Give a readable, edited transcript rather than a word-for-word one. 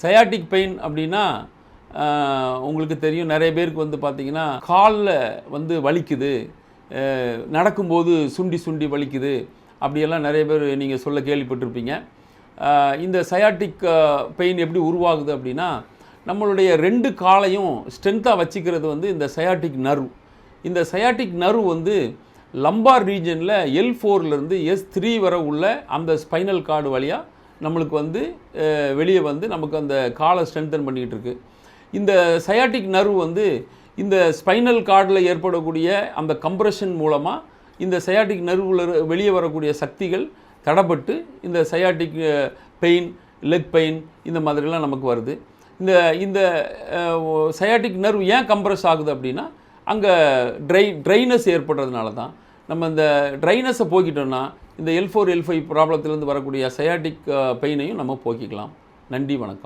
Sciatic pain அப்படின்னா உங்களுக்கு தெரியும், நிறைய பேருக்கு வந்து பார்த்திங்கன்னா காலில் வந்து வலிக்குது, நடக்கும்போது சுண்டி சுண்டி வலிக்குது, அப்படியெல்லாம் நிறைய பேர் நீங்கள் சொல்ல கேள்விப்பட்டிருப்பீங்க. இந்த சயாட்டிக் பெயின் எப்படி உருவாகுது அப்படின்னா, நம்மளுடைய 2 காலையும் ஸ்ட்ரென்த்தாக வச்சுக்கிறது வந்து இந்த சயாட்டிக் நர்வ். இந்த சயாட்டிக் நர்வ் வந்து லம்பார் ரீஜனில் L4லேருந்து S3 வரை உள்ள அந்த ஸ்பைனல் கார்டு வழியாக நம்மளுக்கு வந்து வெளியே வந்து நமக்கு அந்த காலை ஸ்ட்ரென்தன் பண்ணிக்கிட்டு இருக்குது. இந்த சயாட்டிக் நர்வ் வந்து இந்த ஸ்பைனல் கார்டில் ஏற்படக்கூடிய அந்த கம்ப்ரெஷன் மூலமாக இந்த சயாட்டிக் நர்வில் வெளியே வரக்கூடிய சக்திகள் தடப்பட்டு இந்த சயாட்டிக் பெயின், லெக் பெயின் இந்த மாதிரிலாம் நமக்கு வருது. இந்த சயாட்டிக் நர்வ் ஏன் கம்ப்ரெஸ் ஆகுது அப்படின்னா, அங்கே ட்ரைனஸ் ஏற்படுறதுனால தான். நம்ம இந்த ட்ரைனஸை போக்கிட்டோம்னா இந்த L4, L5 ப்ராப்ளத்திலேருந்து வரக்கூடிய சயாட்டிக் பெயினையும் நம்ம போக்கிக்கலாம். நன்றி, வணக்கம்.